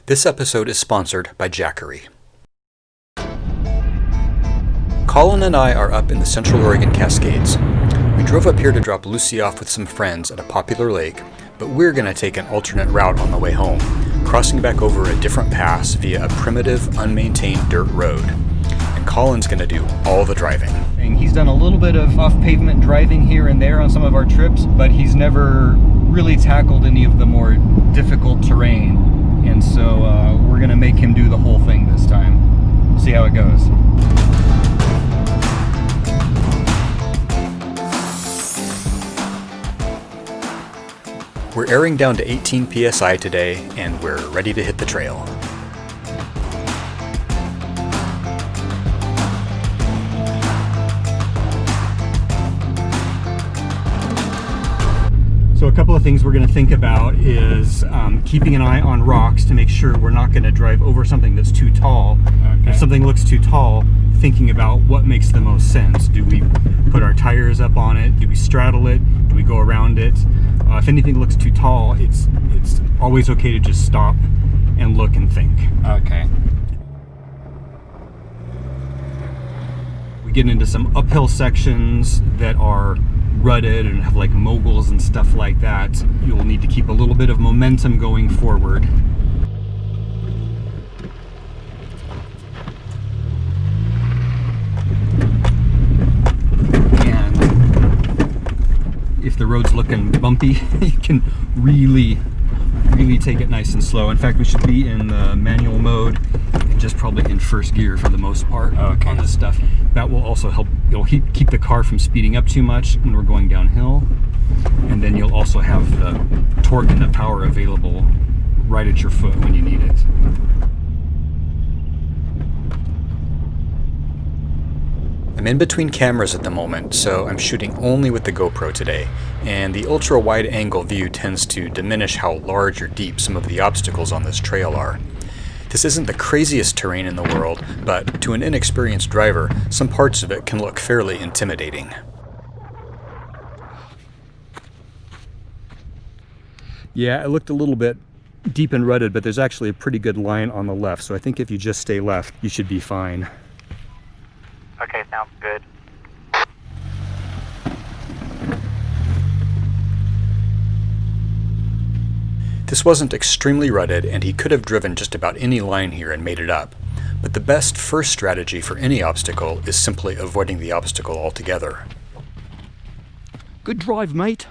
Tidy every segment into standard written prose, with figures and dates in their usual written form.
This episode is sponsored by Jackery. Colin and I are up in the Central Oregon Cascades. We drove up here to drop Lucy off with some friends at a popular lake, but we're going to take an alternate route on the way home, crossing back over a different pass via a primitive, unmaintained dirt road. And Colin's going to do all the driving. And he's done a little bit of off-pavement driving here and there on some of our trips, but he's never really tackled any of the more difficult terrain. And so we're going to make him do the whole thing this time. See how it goes. We're airing down to 18 psi today, and we're ready to hit the trail. So a couple of things we're going to think about is keeping an eye on rocks to make sure we're not going to drive over something that's too tall. Okay. If something looks too tall, thinking about what makes the most sense. Do we put our tires up on it? Do we straddle it? Do we go around it? If anything looks too tall, it's always okay to just stop and look and think. Okay. We get into some uphill sections that are rutted and have like moguls and stuff like that. You'll need to keep a little bit of momentum going forward. If the road's looking bumpy, you can really take it nice and slow. In fact, we should be in the manual mode and just probably in first gear for the most part on this stuff. That will also help. It'll keep the car from speeding up too much when we're going downhill. And then you'll also have the torque and the power available right at your foot when you need it. I'm in between cameras at the moment, so I'm shooting only with the GoPro today, and the ultra wide angle view tends to diminish how large or deep some of the obstacles on this trail are. This isn't the craziest terrain in the world, but to an inexperienced driver, some parts of it can look fairly intimidating. Yeah, it looked a little bit deep and rutted, but there's actually a pretty good line on the left, so I think if you just stay left, you should be fine. Okay, sounds good. This wasn't extremely rutted, and he could have driven just about any line here and made it up. But the best first strategy for any obstacle is simply avoiding the obstacle altogether. Good drive, mate.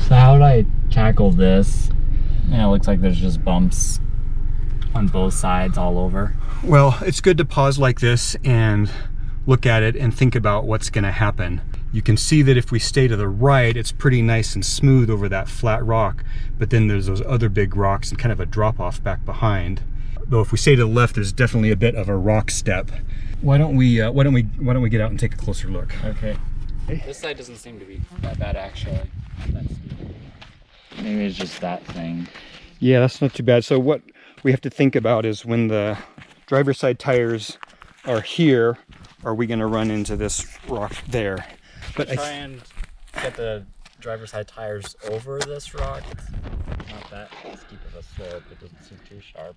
So how would I tackle this? Yeah, it looks like there's just bumps on both sides all over. Well, it's good to pause like this and look at it and think about what's going to happen. You can see that if we stay to the right, it's pretty nice and smooth over that flat rock, but then there's those other big rocks and kind of a drop off back behind. Though if we stay to the left, there's definitely a bit of a rock step. Why don't we get out and take a closer look? Okay. This side doesn't seem to be that bad actually. Maybe it's just that thing. Yeah, that's not too bad. So what we have to think about is when the driver's side tires are here, are we going to run into this rock there? But try and get the driver's side tires over this rock. It's not that steep of a slope. It doesn't seem too sharp.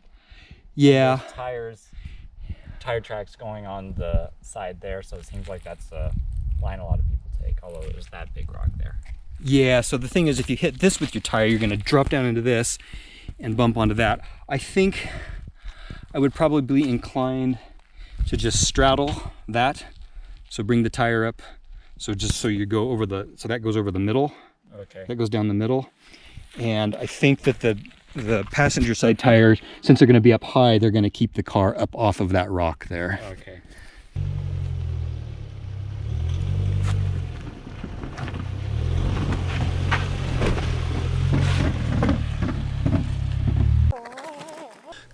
Yeah. Tire tracks going on the side there, so it seems like that's a line a lot of people take, although there's that big rock there. Yeah, so the thing is, if you hit this with your tire, you're going to drop down into this and bump onto that. I think I would probably be inclined to just straddle that. So bring the tire up. So just so you go over so that goes over the middle. Okay. That goes down the middle. And I think that the passenger side tires, since they're going to be up high, they're going to keep the car up off of that rock there. Okay.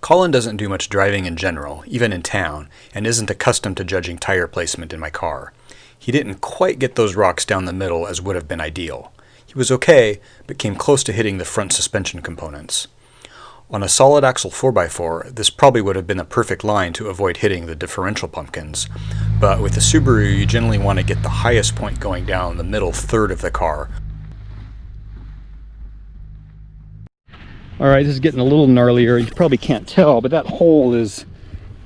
Colin doesn't do much driving in general, even in town, and isn't accustomed to judging tire placement in my car. He didn't quite get those rocks down the middle as would have been ideal. He was okay, but came close to hitting the front suspension components. On a solid axle 4x4, this probably would have been a perfect line to avoid hitting the differential pumpkins, but with the Subaru you generally want to get the highest point going down the middle third of the car. All right, this is getting a little gnarlier. You probably can't tell, but that hole is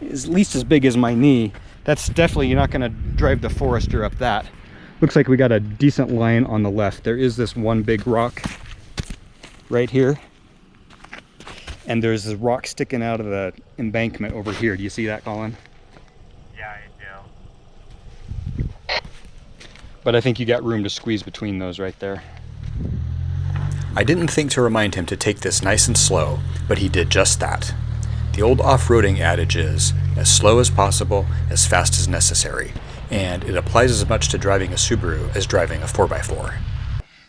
at least as big as my knee. That's definitely, you're not gonna drive the Forester up that. Looks like we got a decent line on the left. There is this one big rock right here. And there's this rock sticking out of the embankment over here. Do you see that, Colin? Yeah, I do. But I think you got room to squeeze between those right there. I didn't think to remind him to take this nice and slow, but he did just that. The old off-roading adage is, as slow as possible, as fast as necessary, and it applies as much to driving a Subaru as driving a 4x4.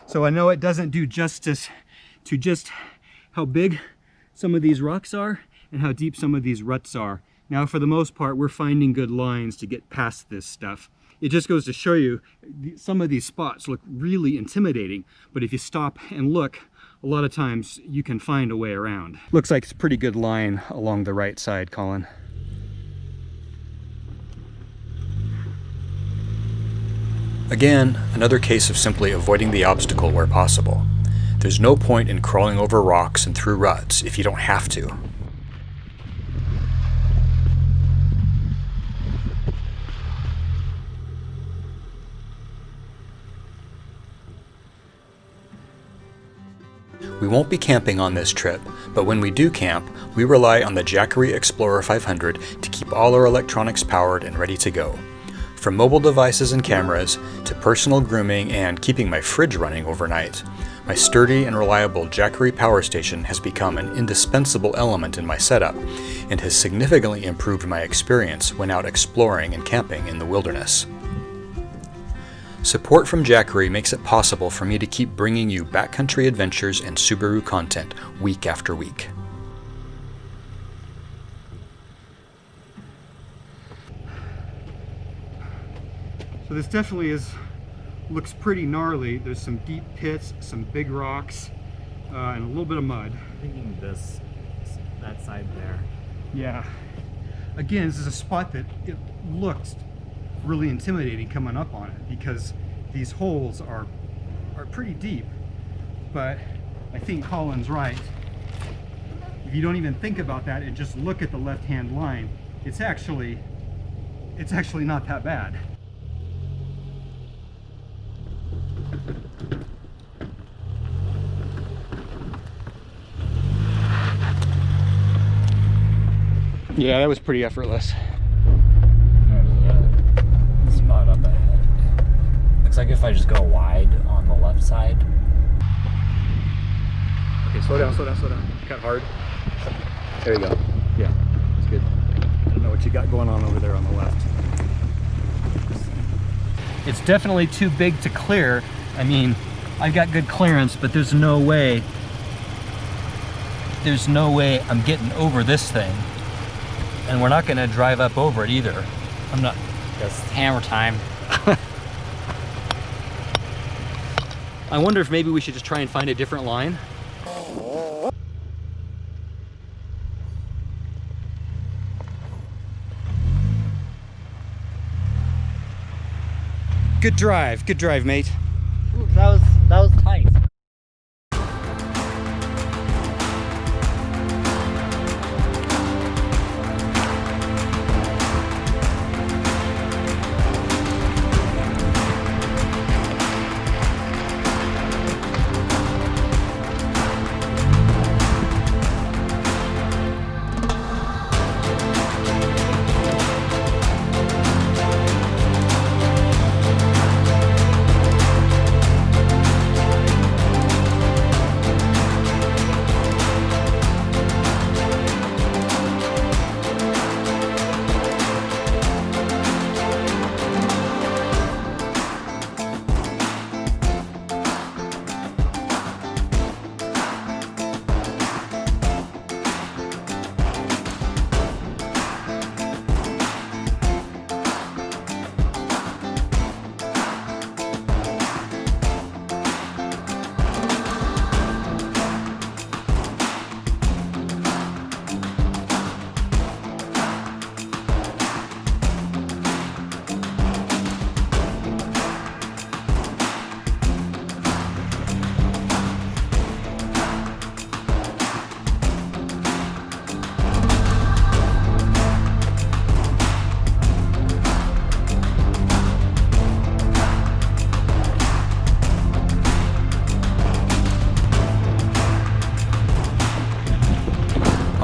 So I know it doesn't do justice to just how big some of these rocks are and how deep some of these ruts are. Now, for the most part, we're finding good lines to get past this stuff. It just goes to show you, some of these spots look really intimidating, but if you stop and look, a lot of times you can find a way around. Looks like it's a pretty good line along the right side, Colin. Again, another case of simply avoiding the obstacle where possible. There's no point in crawling over rocks and through ruts if you don't have to. We won't be camping on this trip, but when we do camp, we rely on the Jackery Explorer 500 to keep all our electronics powered and ready to go. From mobile devices and cameras, to personal grooming and keeping my fridge running overnight, my sturdy and reliable Jackery power station has become an indispensable element in my setup and has significantly improved my experience when out exploring and camping in the wilderness. Support from Jackery makes it possible for me to keep bringing you backcountry adventures and Subaru content week after week. So this definitely looks pretty gnarly. There's some deep pits, some big rocks, and a little bit of mud. I'm thinking that side there. Yeah. Again, this is a spot that it looks really intimidating coming up on it because these holes are pretty deep. But I think Colin's right. If you don't even think about that and just look at the left-hand line, it's actually not that bad. Yeah, that was pretty effortless. There's a spot up ahead. Looks like if I just go wide on the left side. Okay, slow down, slow down, slow down. Cut hard. There you go. Yeah, it's good. I don't know what you got going on over there on the left. It's definitely too big to clear. I mean, I've got good clearance, but there's no way I'm getting over this thing. And we're not going to drive up over it either. I'm not. It's hammer time. I wonder if maybe we should just try and find a different line. Good drive, mate. Ooh, that was tight.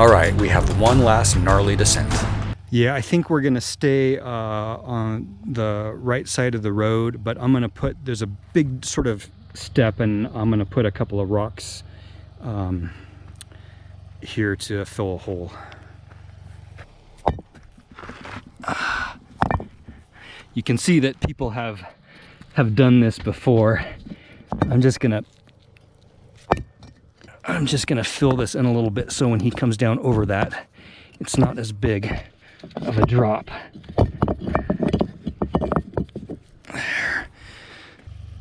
All right, we have one last gnarly descent. Yeah, I think we're gonna stay on the right side of the road, but I'm gonna there's a big sort of step, and I'm gonna put a couple of rocks here to fill a hole. You can see that people have done this before. I'm just gonna fill this in a little bit so when he comes down over that, it's not as big of a drop. There.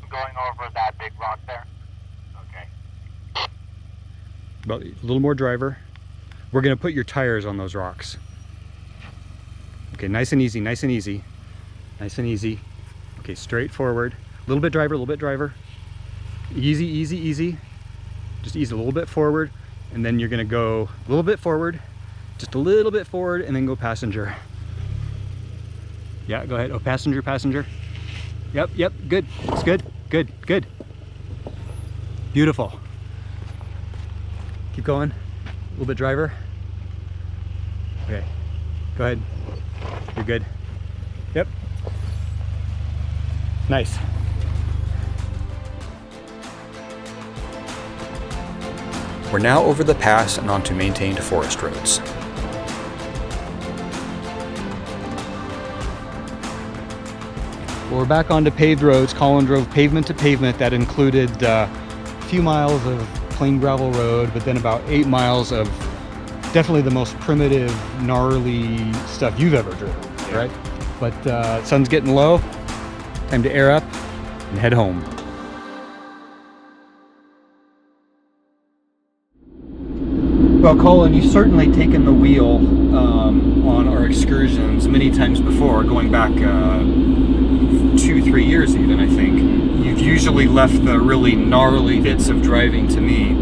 Going over that big rock there. Okay. About a little more driver. We're gonna put your tires on those rocks. Okay, nice and easy, nice and easy. Nice and easy. Okay, straight forward. A little bit driver, a little bit driver. Easy, easy, easy. Just ease a little bit forward, and then you're gonna go a little bit forward, just a little bit forward, and then go passenger. Yeah, go ahead. Oh, passenger, passenger. Yep, yep, good. It's good, good, good. Beautiful. Keep going. A little bit driver. Okay, go ahead. You're good. Yep. Nice. We're now over the pass and onto maintained forest roads. Well, we're back onto paved roads. Colin drove pavement to pavement. That included a few miles of plain gravel road, but then about 8 miles of definitely the most primitive, gnarly stuff you've ever driven, right? But sun's getting low. Time to air up and head home. Well, Colin, you've certainly taken the wheel on our excursions many times before, going back 2-3 years even, I think. You've usually left the really gnarly bits of driving to me.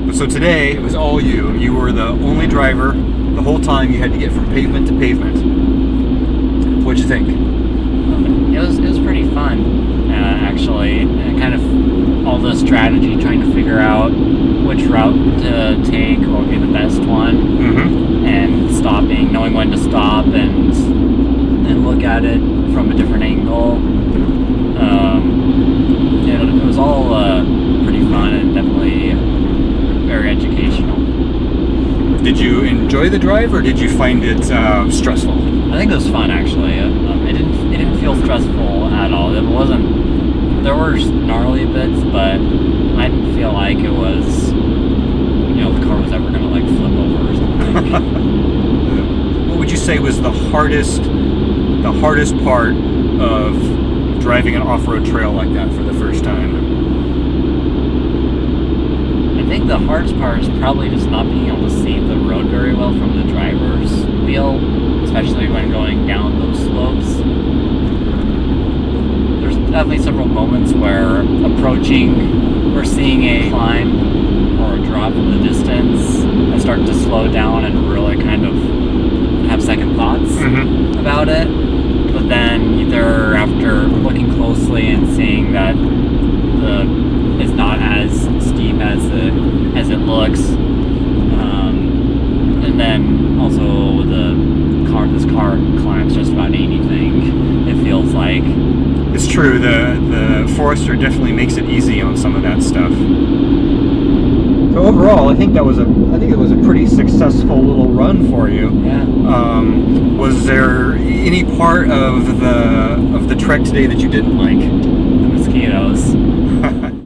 But so today, it was all you. You were the only driver the whole time. You had to get from pavement to pavement. What'd you think? It was pretty fun, actually. Kind of all the strategy, trying to figure out which route to take, what would be the best one, and stopping, knowing when to stop and look at it from a different angle. It was all pretty fun and definitely very educational. Did you enjoy the drive, or did you find it stressful? I think it was fun, actually. It didn't feel stressful at all. It wasn't. There were gnarly bits, but I didn't feel like it was, the car was ever gonna like flip over or something. What would you say was the hardest part of driving an off-road trail like that for the first time? I think the hardest part is probably just not being able to see the road very well from the driver's wheel, especially when going down those slopes. There's definitely several moments where approaching or seeing a climb or a drop in the distance, I start to slow down and really kind of have second thoughts about it. But then either after looking closely and seeing that it's not as steep as it looks, and then also this car climbs just about anything. It feels like it's true. The Forester definitely makes it easy on some of that stuff. So overall, I think it was a pretty successful little run for you. Yeah. Was there any part of the trek today that you didn't like? The mosquitoes.